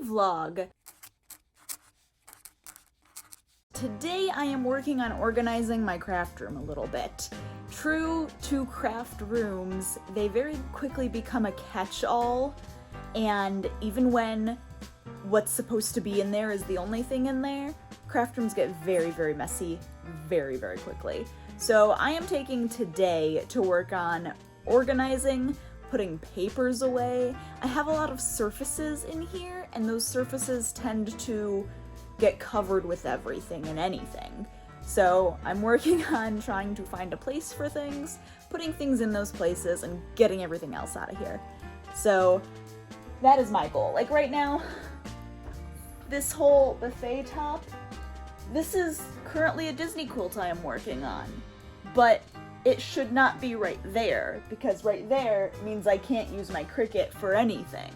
vlog. Today I am working on organizing my craft room a little bit. True to craft rooms, they very quickly become a catch-all, and even when what's supposed to be in there is the only thing in there, craft rooms get very, very messy very, very quickly. So I am taking today to work on organizing, putting papers away. I have a lot of surfaces in here, and those surfaces tend to get covered with everything and anything. So I'm working on trying to find a place for things, putting things in those places, and getting everything else out of here. So that is my goal. Like right now, this whole buffet top, this is currently a Disney quilt I am working on, but it should not be right there, because right there means I can't use my Cricut for anything.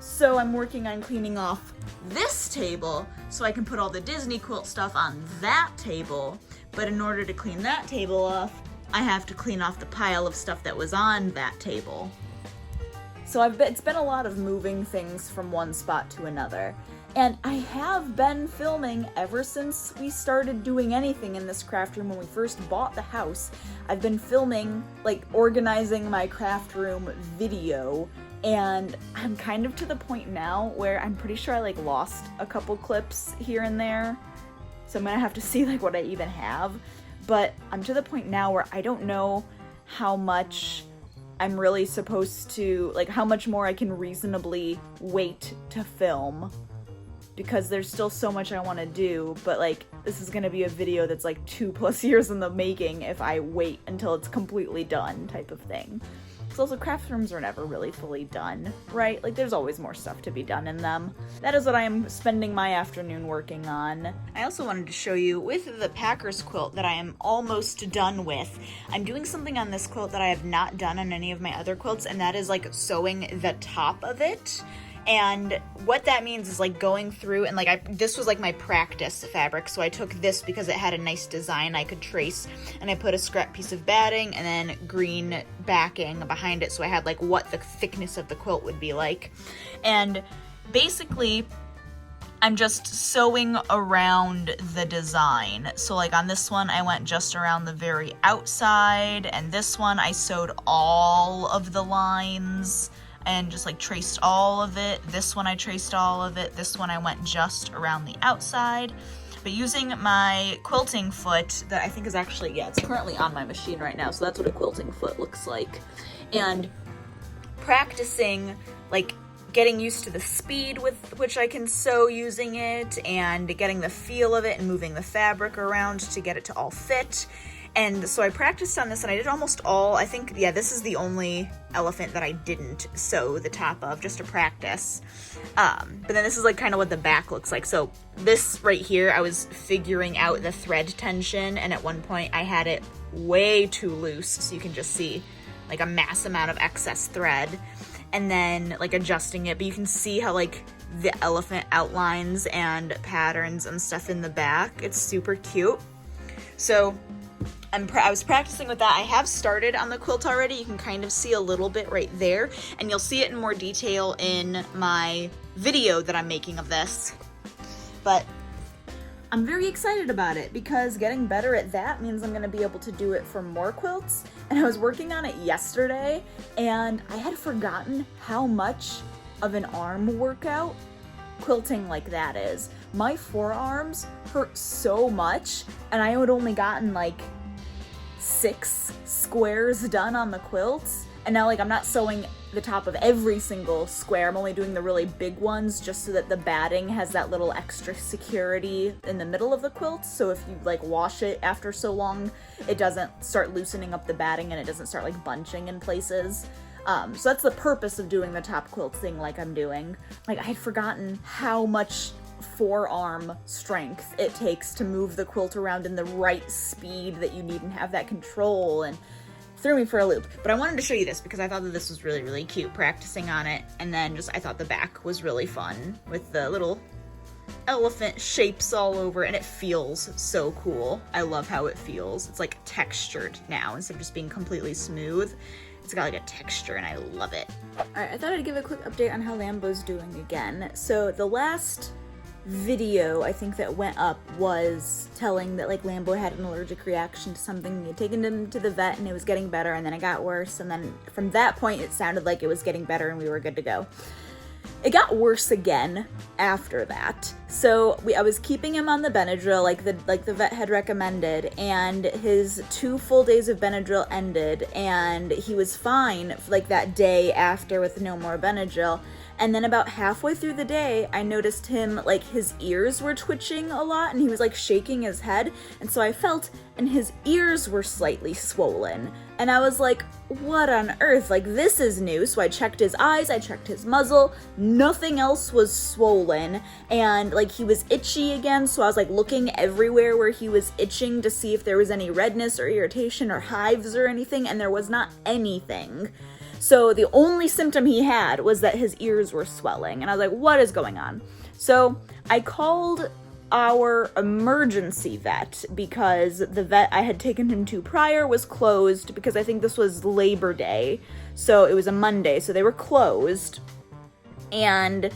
So I'm working on cleaning off this table so I can put all the Disney quilt stuff on that table, but in order to clean that table off, I have to clean off the pile of stuff that was on that table. So it's been a lot of moving things from one spot to another. And I have been filming ever since we started doing anything in this craft room when we first bought the house. I've been filming, like, organizing my craft room video, and I'm kind of to the point now where I'm pretty sure I, like, lost a couple clips here and there. So I'm gonna have to see, like, what I even have. But I'm to the point now where I don't know how much I'm really supposed to, like, how much more I can reasonably wait to film, because there's still so much I want to do, but like, this is gonna be a video that's like 2+ years in the making if I wait until it's completely done, type of thing. So also, craft rooms are never really fully done, right? Like, there's always more stuff to be done in them. That is what I am spending my afternoon working on. I also wanted to show you, with the Packers quilt that I am almost done with, I'm doing something on this quilt that I have not done on any of my other quilts, and that is like sewing the top of it. And what that means is like going through and like this was like my practice fabric, so I took this because it had a nice design I could trace, and I put a scrap piece of batting and then green backing behind it, so I had like what the thickness of the quilt would be like. And basically I'm just sewing around the design. So like on this one I went just around the very outside, and this one I sewed all of the lines and just like traced all of it. This one I traced all of it. This one I went just around the outside. But using my quilting foot that I think is actually, yeah, it's currently on my machine right now, so that's what a quilting foot looks like. And practicing, like, getting used to the speed with which I can sew using it, and getting the feel of it and moving the fabric around to get it to all fit. And so I practiced on this, and I did almost all, I think, yeah, this is the only elephant that I didn't sew the top of, just to practice. But then this is like kind of what the back looks like. So this right here, I was figuring out the thread tension, and at one point I had it way too loose, so you can just see like a mass amount of excess thread, and then like adjusting it. But you can see how like the elephant outlines and patterns and stuff in the back. It's super cute. So I was practicing with that. I have started on the quilt already. You can kind of see a little bit right there, and you'll see it in more detail in my video that I'm making of this. But I'm very excited about it, because getting better at that means I'm gonna be able to do it for more quilts. And I was working on it yesterday, and I had forgotten how much of an arm workout quilting like that is. My forearms hurt so much, and I had only gotten like 6 squares done on the quilts, and now like I'm not sewing the top of every single square. I'm only doing the really big ones, just so that the batting has that little extra security in the middle of the quilt, so if you like wash it after so long, it doesn't start loosening up the batting and it doesn't start like bunching in places. So that's the purpose of doing the top quilt thing like I'm doing. Like, I had forgotten how much forearm strength it takes to move the quilt around in the right speed that you need and have that control, and threw me for a loop. But I wanted to show you this because I thought that this was really, really cute, practicing on it, and then just I thought the back was really fun with the little elephant shapes all over, and it feels so cool. I love how it feels. It's like textured now instead of just being completely smooth. It's got like a texture and I love it. All right, I thought I'd give a quick update on how Lambeau's doing again. So the last video I think that went up was telling that like Lambeau had an allergic reaction to something. We had taken him to the vet and it was getting better, and then it got worse, and then from that point it sounded like it was getting better and we were good to go. It got worse again after that. So I was keeping him on the Benadryl like the vet had recommended, and his 2 full days of Benadryl ended and he was fine like that day after with no more Benadryl. And then about halfway through the day, I noticed him, like, his ears were twitching a lot, and he was, like, shaking his head, and so I felt, and his ears were slightly swollen. And I was like, what on earth? Like, this is new. So I checked his eyes, I checked his muzzle, nothing else was swollen, and, like, he was itchy again, so I was, like, looking everywhere where he was itching to see if there was any redness or irritation or hives or anything, and there was not anything. So the only symptom he had was that his ears were swelling, and I was like, what is going on? So I called our emergency vet because the vet I had taken him to prior was closed because I think this was Labor Day, so it was a Monday, so they were closed, and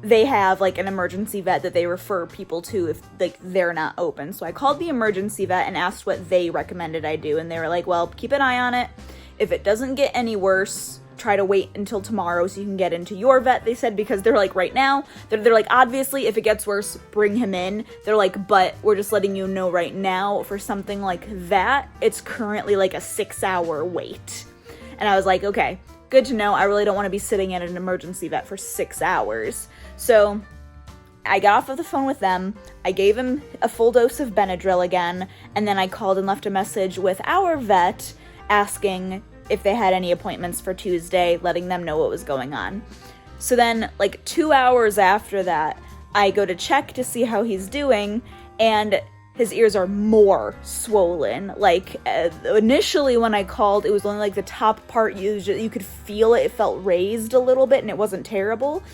they have like an emergency vet that they refer people to if like they're not open. So I called the emergency vet and asked what they recommended I do, and they were like, well, keep an eye on it. If it doesn't get any worse, try to wait until tomorrow so you can get into your vet, they said, because they're like, right now, they're like, obviously, if it gets worse, bring him in. They're like, but we're just letting you know right now, for something like that, it's currently like a 6-hour wait. And I was like, okay, good to know. I really don't want to be sitting at an emergency vet for 6 hours. So I got off of the phone with them, I gave him a full dose of Benadryl again, and then I called and left a message with our vet asking if they had any appointments for Tuesday, letting them know what was going on. So then, like 2 hours after that, I go to check to see how he's doing, and his ears are more swollen. Like, initially when I called, it was only like the top part, you could feel it, it felt raised a little bit, and it wasn't terrible.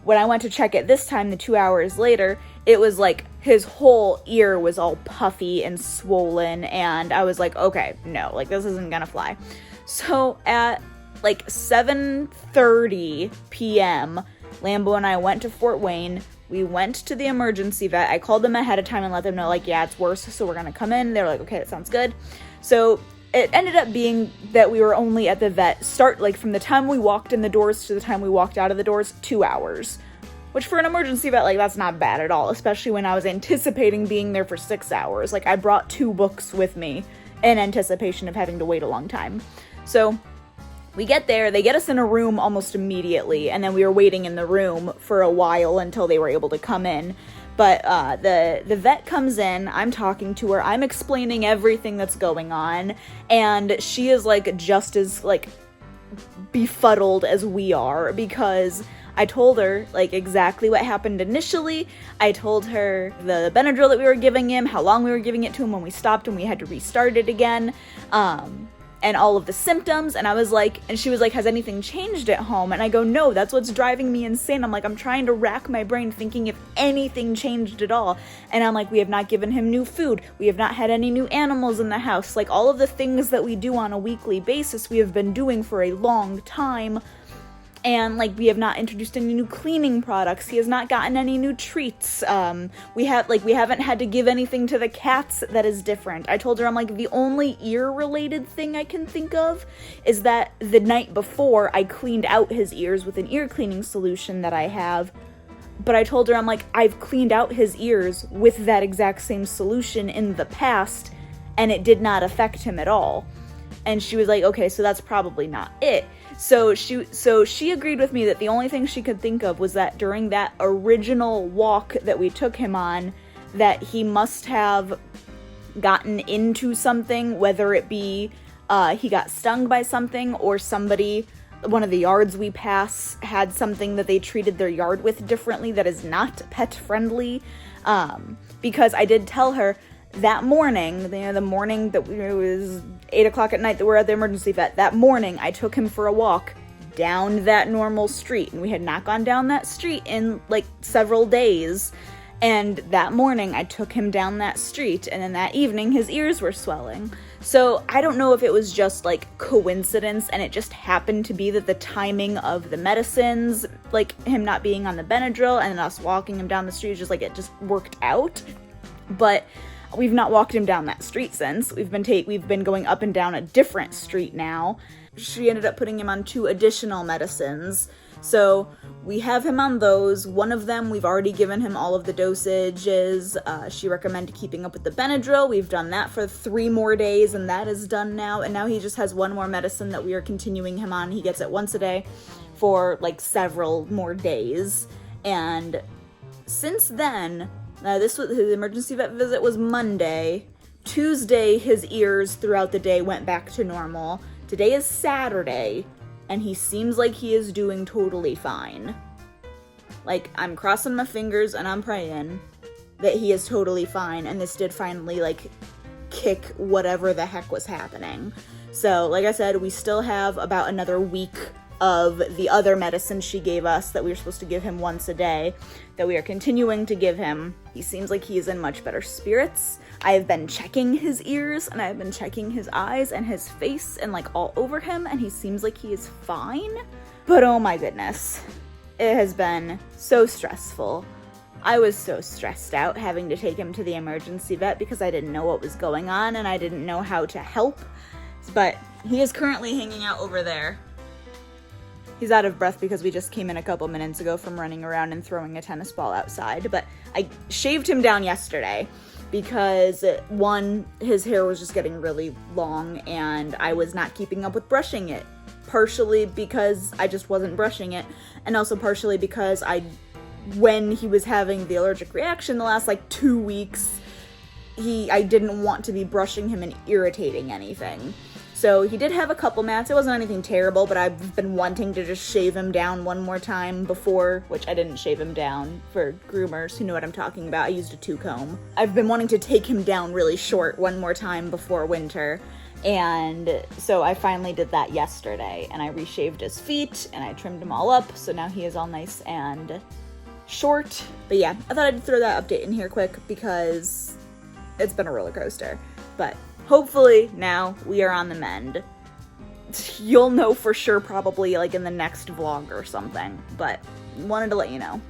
When I went to check it this time, the 2 hours later, it was like his whole ear was all puffy and swollen, and I was like, okay, no, like this isn't gonna fly. So at like 7:30 p.m., Lambeau and I went to Fort Wayne. We went to the emergency vet. I called them ahead of time and let them know, like, yeah, it's worse, so we're gonna come in. They were like, okay, that sounds good. So it ended up being that we were only at the vet, like from the time we walked in the doors to the time we walked out of the doors, 2 hours. Which for an emergency vet, like, that's not bad at all, especially when I was anticipating being there for 6 hours. Like, I brought 2 books with me in anticipation of having to wait a long time. So we get there, they get us in a room almost immediately, and then we were waiting in the room for a while until they were able to come in. But the vet comes in, I'm talking to her, I'm explaining everything that's going on, and she is like just as like befuddled as we are, because I told her like exactly what happened initially. I told her the Benadryl that we were giving him, how long we were giving it to him when we stopped and we had to restart it again, and all of the symptoms, and I was like, and she was like, has anything changed at home? And I go, no, that's what's driving me insane. I'm like, I'm trying to rack my brain thinking if anything changed at all. And I'm like, we have not given him new food. We have not had any new animals in the house. Like, all of the things that we do on a weekly basis, we have been doing for a long time. And, like, we have not introduced any new cleaning products. He has not gotten any new treats. We haven't had to give anything to the cats that is different. I told her, I'm like, the only ear-related thing I can think of is that the night before, I cleaned out his ears with an ear cleaning solution that I have. But I told her, I'm like, I've cleaned out his ears with that exact same solution in the past, and it did not affect him at all. And she was like, okay, so that's probably not it. So she agreed with me that the only thing she could think of was that during that original walk that we took him on, that he must have gotten into something, whether it be he got stung by something, or somebody, one of the yards we pass, had something that they treated their yard with differently that is not pet friendly. Because I did tell her that morning, the morning that it was 8 o'clock at night that we're at the emergency vet, that morning I took him for a walk down that normal street, and we had not gone down that street in like several days, and that morning I took him down that street, and then that evening his ears were swelling. So I don't know if it was just like coincidence and it just happened to be that the timing of the medicines, like him not being on the Benadryl and us walking him down the street, just like it just worked out. But we've not walked him down that street since. We've been going up and down a different street now. She ended up putting him on 2 additional medicines. So we have him on those. One of them, we've already given him all of the dosages. She recommended keeping up with the Benadryl. We've done that for 3 more days, and that is done now. And now he just has 1 more medicine that we are continuing him on. He gets it once a day for like several more days. And since then, his emergency vet visit was Monday. Tuesday, his ears throughout the day went back to normal. Today is Saturday, and he seems like he is doing totally fine. Like, I'm crossing my fingers and I'm praying that he is totally fine, and this did finally, like, kick whatever the heck was happening. So, like I said, we still have about another week of the other medicine she gave us that we were supposed to give him once a day, that we are continuing to give him. He seems like he is in much better spirits. I have been checking his ears, and I've been checking his eyes and his face and like all over him, and he seems like he is fine. But oh my goodness, it has been so stressful. I was so stressed out having to take him to the emergency vet because I didn't know what was going on and I didn't know how to help. But he is currently hanging out over there. He's out of breath because we just came in a couple minutes ago from running around and throwing a tennis ball outside. But I shaved him down yesterday because, one, his hair was just getting really long and I was not keeping up with brushing it. Partially because I just wasn't brushing it, and also partially because when he was having the allergic reaction the last like 2 weeks, I didn't want to be brushing him and irritating anything. So he did have a couple mats. It wasn't anything terrible, but I've been wanting to just shave him down one more time before, which I didn't shave him down for groomers who know what I'm talking about. I used a 2-comb. I've been wanting to take him down really short one more time before winter. And so I finally did that yesterday, and I reshaved his feet and I trimmed them all up. So now he is all nice and short. But yeah, I thought I'd throw that update in here quick because it's been a roller coaster. But hopefully now we are on the mend. You'll know for sure probably like in the next vlog or something, but wanted to let you know.